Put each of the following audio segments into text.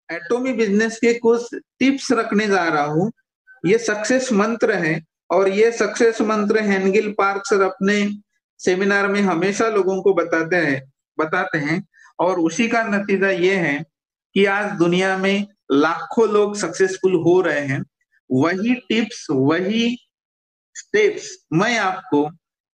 एटॉमी business के कुछ tips रखने जा रहा हूँ। ये सक्सेस मंत्र है और ये सक्सेस मंत्र हेनगिल पार्क सर अपने सेमिनार में हमेशा लोगों को बताते हैं और उसी का नतीजा ये है कि आज दुनिया में लाखों लोग सक्सेसफुल हो रहे हैं। वही टिप्स, वही स्टेप्स मैं आपको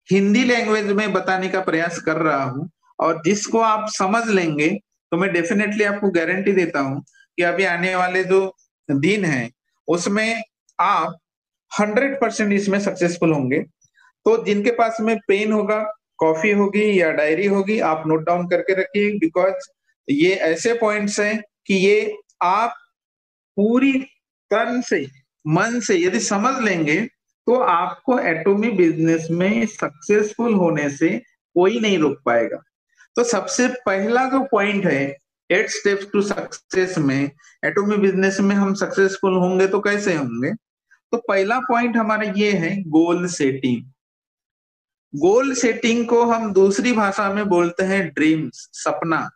हिंदी लैंग्वेज में बताने का प्रयास कर रहा हूँ और जिसको आप समझ लेंगे तो मैं डेफिनेटली आपको गारंटी देता हूँ कि अभी आने वाले जो दिन है उसमें आप 100% इसमें सक्सेसफुल होंगे। तो जिनके पास में पेन होगा, कॉफी होगी या डायरी होगी, आप नोट डाउन करके रखिए, बिकॉज ये ऐसे पॉइंट्स हैं कि ये आप पूरी तन से, मन से यदि समझ लेंगे तो आपको एटॉमी बिजनेस में सक्सेसफुल होने से कोई नहीं रोक पाएगा। तो सबसे पहला जो पॉइंट है 8 स्टेप्स टू सक्सेस में, एटॉमी बिजनेस में हम सक्सेसफुल होंगे तो कैसे होंगे? तो पहला पॉइंट हमारा ये है गोल सेटिंग। गोल सेटिंग को हम दूसरी भाषा में बोलते हैं ड्रीम्स, सपना,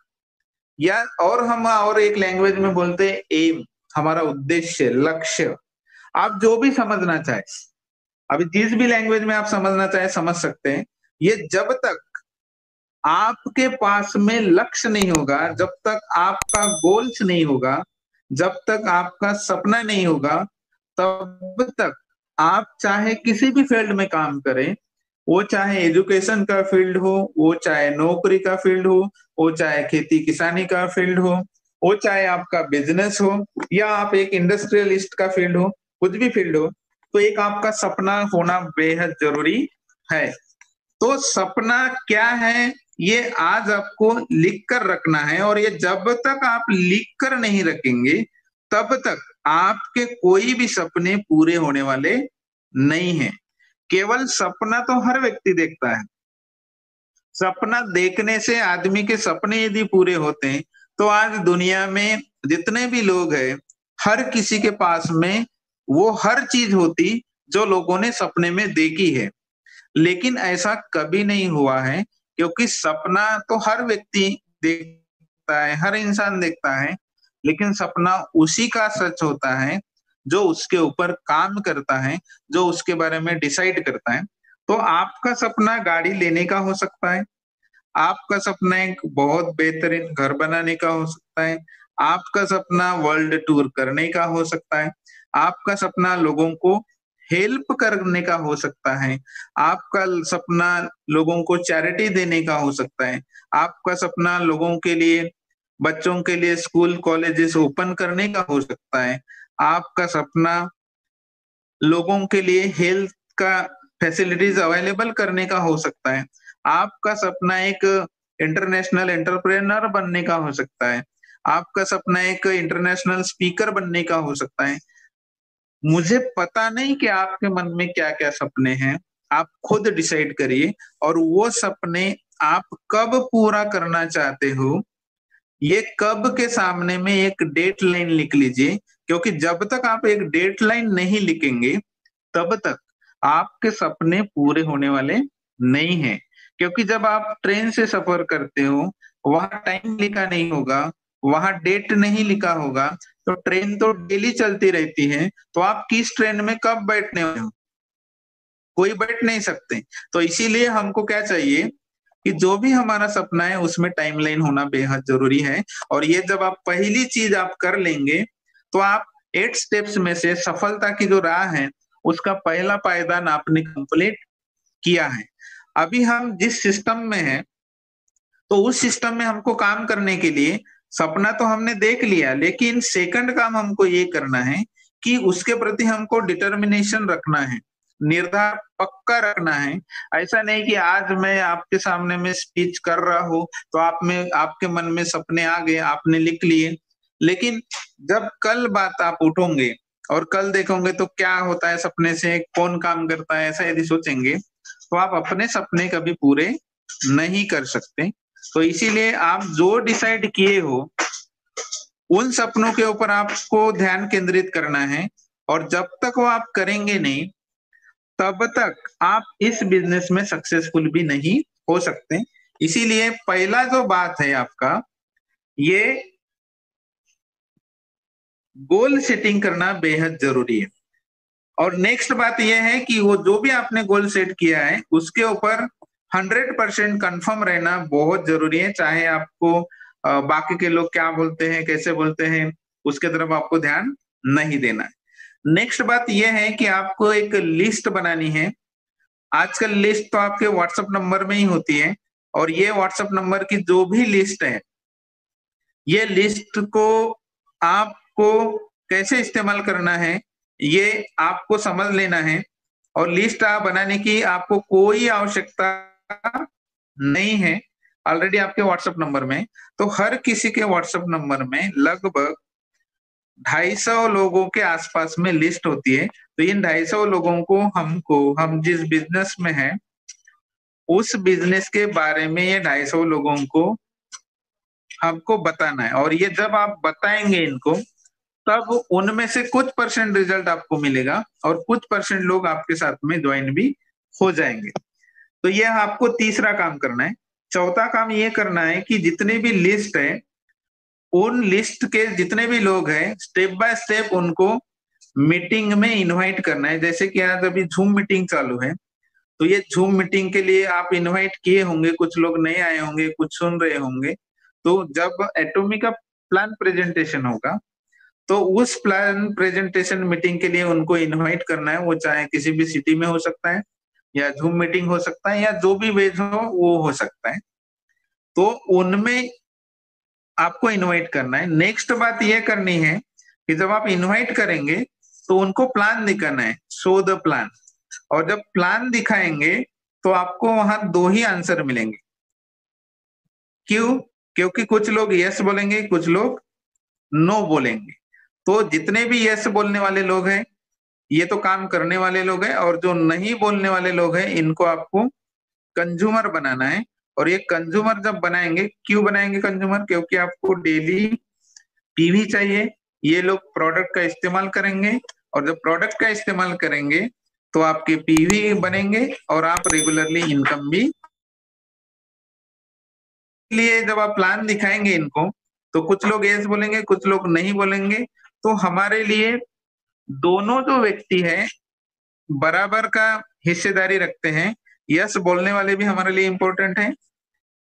या और हम और एक लैंग्वेज में बोलते हैं एम, हमारा उद्देश्य, लक्ष्य। आप जो भी समझना चाहे, अभी जिस भी लैंग्वेज में आप समझना चाहे समझ सकते हैं। ये जब तक आपके पास में लक्ष्य नहीं होगा, जब तक आपका गोल्स नहीं होगा, जब तक आपका सपना नहीं होगा, तब तक आप चाहे किसी भी फील्ड में काम करें, वो चाहे एजुकेशन का फील्ड हो, वो चाहे नौकरी का फील्ड हो, वो चाहे खेती किसानी का फील्ड हो, वो चाहे आपका बिजनेस हो या आप एक इंडस्ट्रियलिस्ट का फील्ड हो, कुछ भी फील्ड हो, तो एक आपका सपना होना बेहद जरूरी है। तो सपना क्या है ये आज आपको लिख कर रखना है और ये जब तक आप लिख कर नहीं रखेंगे तब तक आपके कोई भी सपने पूरे होने वाले नहीं है। केवल सपना तो हर व्यक्ति देखता है। सपना देखने से आदमी के सपने यदि पूरे होते हैं तो आज दुनिया में जितने भी लोग हैं, हर किसी के पास में वो हर चीज होती जो लोगों ने सपने में देखी है। लेकिन ऐसा कभी नहीं हुआ है, क्योंकि सपना तो हर व्यक्ति देखता है, हर इंसान देखता है, लेकिन सपना उसी का सच होता है जो उसके ऊपर काम करता है, जो उसके बारे में डिसाइड करता है। तो आपका सपना गाड़ी लेने का हो सकता है, आपका सपना एक बहुत बेहतरीन घर बनाने का हो सकता है, आपका सपना वर्ल्ड टूर करने का हो सकता है, आपका सपना लोगों को हेल्प करने का हो सकता है, आपका सपना लोगों को चैरिटी देने का हो सकता है, आपका सपना लोगों के लिए, बच्चों के लिए स्कूल कॉलेजेस ओपन करने का हो सकता है, आपका सपना लोगों के लिए हेल्थ का फैसिलिटीज अवेलेबल करने का हो सकता है, आपका सपना एक इंटरनेशनल एंटरप्रेन्योर बनने का हो सकता है, आपका सपना एक इंटरनेशनल स्पीकर बनने का हो सकता है। मुझे पता नहीं कि आपके मन में क्या-क्या सपने हैं, आप खुद डिसाइड करिए और वो सपने आप कब पूरा करना चाहते हो, ये कब के सामने में एक डेडलाइन लिख लीजिए, क्योंकि जब तक आप एक डेडलाइन नहीं लिखेंगे, तब तक आपके सपने पूरे होने वाले नहीं हैं। क्योंकि जब आप ट्रेन से सफर करते हो, वहाँ टाइम लिखा नहीं होगा, वहाँ डेट नहीं लिखा होगा, तो ट्रेन तो डेली चलती रहती है, तो आप किस ट्रेन में कब बैठने वाले हो? कोई बैठ नहीं सकते। तो इसीलिए हमको क्या चाहिए कि जो भी हमारा सपना है उसमें टाइमलाइन होना बेहद जरूरी है और ये जब आप पहली चीज आप कर लेंगे तो आप 8 स्टेप्स में से सफलता की जो राह है उसका पहला पायदान आपने कंप्लीट किया है। अभी हम जिस सिस्टम में हैं तो उस सिस्टम में हमको काम करने के लिए सपना तो हमने देख लिया, लेकिन सेकंड काम हमको ये करना है कि उसके प्रति हमको डिटर्मिनेशन रखना है, निर्धार पक्का रखना है। ऐसा नहीं कि आज मैं आपके सामने में स्पीच कर रहा हूँ तो आप में आपके मन में सपने आ गए, आपने लिख लिए, लेकिन जब कल बात आप उठोगे और कल देखोगे तो क्या होता है सपने से, कौन काम करता है, ऐसा यदि सोचेंगे तो आप अपने सपने कभी पूरे नहीं कर सकते। तो इसीलिए आप जो डिसाइड किए हो उन सपनों के ऊपर आपको ध्यान केंद्रित करना है और जब तक वो आप करेंगे नहीं तब तक आप इस बिजनेस में सक्सेसफुल भी नहीं हो सकते। इसीलिए पहला जो बात है आपका, ये गोल सेटिंग करना बेहद जरूरी है। और नेक्स्ट बात यह है कि वो जो भी आपने गोल सेट किया है उसके ऊपर 100% कंफर्म रहना बहुत जरूरी है। चाहे आपको बाकी के लोग क्या बोलते हैं, कैसे बोलते हैं, उसके तरफ आपको ध्यान नहीं देना है। नेक्स्ट बात यह है कि आपको एक लिस्ट बनानी है। आजकल लिस्ट तो आपके व्हाट्सएप नंबर में ही होती है, और ये व्हाट्सएप नंबर की जो भी लिस्ट है, ये लिस्ट को आपको कैसे इस्तेमाल करना है ये आपको समझ लेना है। और लिस्ट बनाने की आपको कोई आवश्यकता नहीं है, ऑलरेडी आपके व्हाट्सएप नंबर में। तो हर किसी के व्हाट्सएप नंबर में लगभग 250 लोगों के आसपास में लिस्ट होती है। तो इन 250 लोगों को हम जिस बिजनेस में हैं उस बिजनेस के बारे में ये 250 लोगों को हमको बताना है। और ये जब आप बताएंगे इनको, तब उनमें से कुछ परसेंट रिजल्ट आपको मिलेगा और कुछ परसेंट लोग आपके साथ में ज्वाइन भी हो जाएंगे। तो यह आपको तीसरा काम करना है। चौथा काम ये करना है कि जितने भी लिस्ट है, उन लिस्ट के जितने भी लोग हैं, स्टेप बाय स्टेप उनको मीटिंग में इनवाइट करना है। जैसे कि आज अभी जूम मीटिंग चालू है, तो ये जूम मीटिंग के लिए आप इनवाइट किए होंगे, कुछ लोग नए आए होंगे, कुछ सुन रहे होंगे। तो जब एटॉमी का प्लान प्रेजेंटेशन होगा, तो उस प्लान प्रेजेंटेशन मीटिंग के लिए उनको इनवाइट करना है। वो चाहे किसी भी सिटी में हो सकता है, या जूम मीटिंग हो सकता है, या जो भी वेज हो वो हो सकता है। तो उनमें आपको इनवाइट करना है। नेक्स्ट बात ये करनी है कि जब आप इनवाइट करेंगे तो उनको प्लान दिखाना है, शो द प्लान। और जब प्लान दिखाएंगे तो आपको वहां दो ही आंसर मिलेंगे। क्यों? क्योंकि कुछ लोग यस बोलेंगे, कुछ लोग नो बोलेंगे। तो जितने भी यस बोलने वाले लोग हैं, ये तो काम करने वाले लोग हैं, और जो नहीं बोलने वाले लोग हैं इनको आपको कंज्यूमर बनाना है। और ये कंज्यूमर जब बनाएंगे, क्यों बनाएंगे कंज्यूमर? क्योंकि आपको डेली पीवी चाहिए। ये लोग प्रोडक्ट का इस्तेमाल करेंगे, और जब प्रोडक्ट का इस्तेमाल करेंगे तो आपके पीवी बनेंगे और आप रेगुलरली इनकम भी। लिए जब आप प्लान दिखाएंगे इनको, तो कुछ लोग यस बोलेंगे, कुछ लोग नहीं बोलेंगे। तो हमारे लिए दोनों जो व्यक्ति है बराबर का हिस्सेदारी रखते हैं। यस बोलने वाले भी हमारे लिए इम्पोर्टेंट है,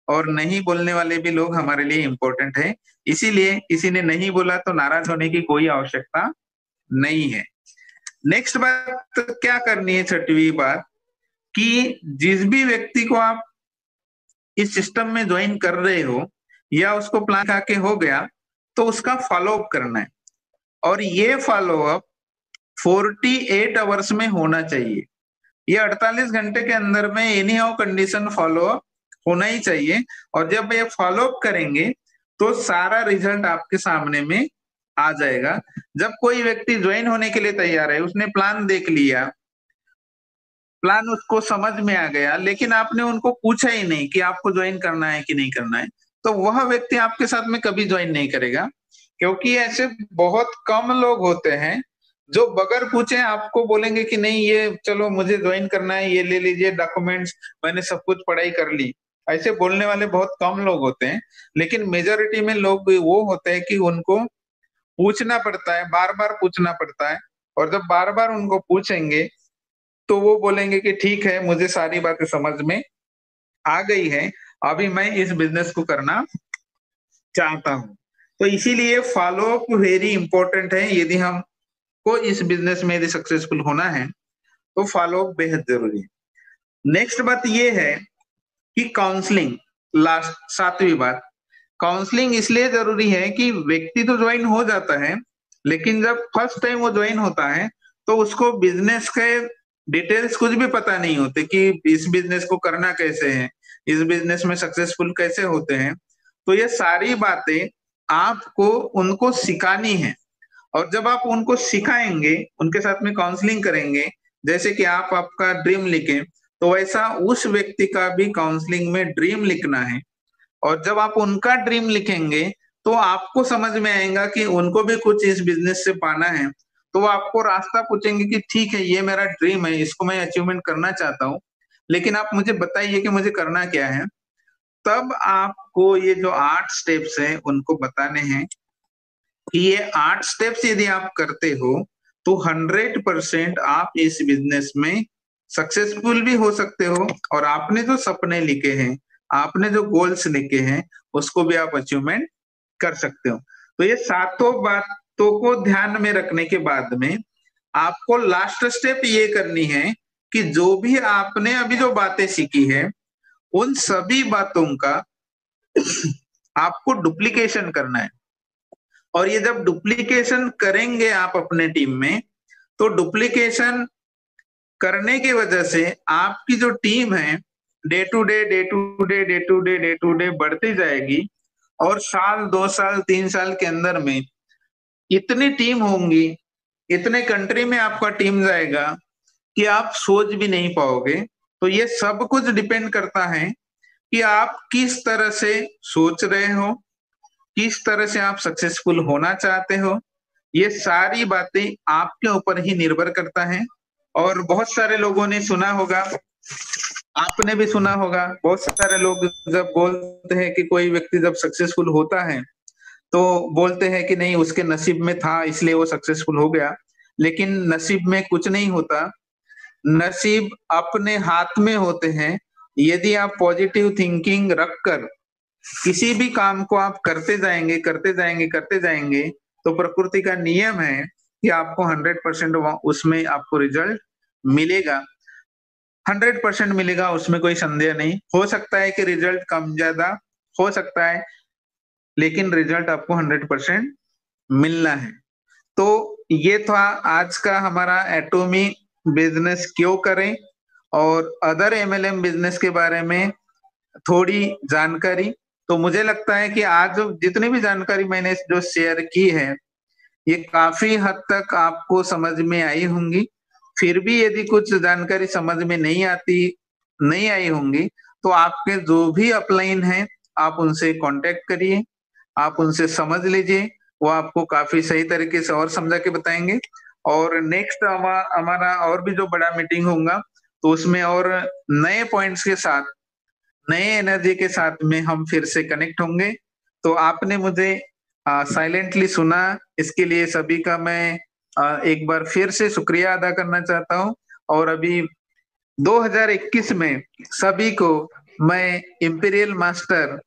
और नहीं बोलने वाले भी लोग हमारे लिए इम्पोर्टेंट है। इसीलिए किसी ने नहीं बोला तो नाराज होने की कोई आवश्यकता नहीं है। नेक्स्ट बात क्या करनी है, छठवीं बात, कि जिस भी व्यक्ति को आप इस सिस्टम में ज्वाइन कर रहे हो, या उसको प्लान आके हो गया, तो उसका फॉलोअप करना है। और ये फॉलोअप 48 आवर्स में होना चाहिए। ये 48 घंटे के अंदर में एनी हाउ कंडीशन फॉलोअप होना ही चाहिए। और जब ये फॉलोअप करेंगे तो सारा रिजल्ट आपके सामने में आ जाएगा। जब कोई व्यक्ति ज्वाइन होने के लिए तैयार है, उसने प्लान देख लिया, प्लान उसको समझ में आ गया, लेकिन आपने उनको पूछा ही नहीं कि आपको ज्वाइन करना है कि नहीं करना है, तो वह व्यक्ति आपके साथ में कभी ज्वाइन नहीं करेगा। क्योंकि ऐसे बहुत कम लोग होते हैं जो बगैर पूछे आपको बोलेंगे कि नहीं ये चलो मुझे ज्वाइन करना है, ये ले लीजिए डॉक्यूमेंट्स, मैंने सब कुछ पढ़ाई कर ली। ऐसे बोलने वाले बहुत कम लोग होते हैं। लेकिन मेजोरिटी में लोग वो होते हैं कि उनको पूछना पड़ता है, बार बार पूछना पड़ता है। और जब बार बार उनको पूछेंगे तो वो बोलेंगे कि ठीक है, मुझे सारी बातें समझ में आ गई है, अभी मैं इस बिजनेस को करना चाहता हूँ। तो इसीलिए फॉलोअप वेरी इंपॉर्टेंट है। यदि हमको इस बिजनेस में यदि सक्सेसफुल होना है तो फॉलोअप बेहद जरूरी है। नेक्स्ट बात ये है कि काउंसलिंग, लास्ट सातवीं बात, काउंसलिंग इसलिए जरूरी है कि व्यक्ति तो ज्वाइन हो जाता है, लेकिन जब फर्स्ट टाइम वो ज्वाइन होता है तो उसको बिजनेस के डिटेल्स कुछ भी पता नहीं होते कि इस बिजनेस को करना कैसे है, इस बिजनेस में सक्सेसफुल कैसे होते हैं। तो ये सारी बातें आपको उनको सिखानी है। और जब आप उनको सिखाएंगे, उनके साथ में काउंसलिंग करेंगे, जैसे कि आप आपका ड्रीम लिखें, तो वैसा उस व्यक्ति का भी काउंसलिंग में ड्रीम लिखना है। और जब आप उनका ड्रीम लिखेंगे तो आपको समझ में आएगा कि उनको भी कुछ इस बिजनेस से पाना है। तो वो आपको रास्ता पूछेंगे कि ठीक है, ये मेरा ड्रीम है, इसको मैं अचीवमेंट करना चाहता हूँ, लेकिन आप मुझे बताइए कि मुझे करना क्या है। तब आपको ये जो 8 स्टेप्स हैं उनको बताने हैं। कि ये 8 स्टेप्स यदि आप करते हो तो 100% आप इस बिजनेस में सक्सेसफुल भी हो सकते हो, और आपने जो सपने लिखे हैं, आपने जो गोल्स लिखे हैं, उसको भी आप अचीवमेंट कर सकते हो। तो ये सातों बातों को ध्यान में रखने के बाद में आपको लास्ट स्टेप ये करनी है कि जो भी आपने अभी जो बातें सीखी है, उन सभी बातों का आपको डुप्लीकेशन करना है। और ये जब डुप्लीकेशन करेंगे आप अपने टीम में, तो डुप्लीकेशन करने की वजह से आपकी जो टीम है day to day day to day day to day day to day बढ़ती जाएगी, और साल 2 साल 3 साल के अंदर में इतनी टीम होंगी, इतने कंट्री में आपका टीम जाएगा कि आप सोच भी नहीं पाओगे। तो ये सब कुछ डिपेंड करता है कि आप किस तरह से सोच रहे हो, किस तरह से आप सक्सेसफुल होना चाहते हो। ये सारी बातें आपके ऊपर ही निर्भर करता है। और बहुत सारे लोगों ने सुना होगा, आपने भी सुना होगा, बहुत सारे लोग जब बोलते हैं कि कोई व्यक्ति जब सक्सेसफुल होता है तो बोलते हैं कि नहीं, उसके नसीब में था इसलिए वो सक्सेसफुल हो गया। लेकिन नसीब में कुछ नहीं होता, नसीब अपने हाथ में होते हैं। यदि आप पॉजिटिव थिंकिंग रखकर किसी भी काम को आप करते जाएंगे करते जाएंगे करते जाएंगे, तो प्रकृति का नियम है कि आपको 100% उसमें आपको रिजल्ट मिलेगा। 100% मिलेगा, उसमें कोई संदेह नहीं। हो सकता है कि रिजल्ट कम ज्यादा हो सकता है, लेकिन रिजल्ट आपको 100% मिलना है। तो ये था आज का हमारा एटॉमी बिजनेस क्यों करें और अदर एमएलएम बिजनेस के बारे में थोड़ी जानकारी। तो मुझे लगता है कि आज जितनी भी जानकारी मैंने जो शेयर की है, ये काफी हद तक आपको समझ में आई होंगी। फिर भी यदि कुछ जानकारी समझ में नहीं आई होंगी, तो आपके जो भी अपलाइन हैं, आप उनसे कांटेक्ट करिए, आप उनसे समझ लीजिए, वो आपको काफी सही तरीके से और समझा के बताएंगे। और नेक्स्ट हमारा और भी जो बड़ा मीटिंग होगा, तो उसमें और नए पॉइंट्स के साथ, नए एनर्जी के साथ में हम फिर से कनेक्ट होंगे। तो आपने मुझे साइलेंटली सुना, इसके लिए सभी का मैं एक बार फिर से शुक्रिया अदा करना चाहता हूँ। और अभी 2021 में सभी को मैं इंपीरियल मास्टर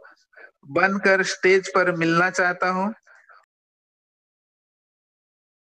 बनकर स्टेज पर मिलना चाहता हूँ।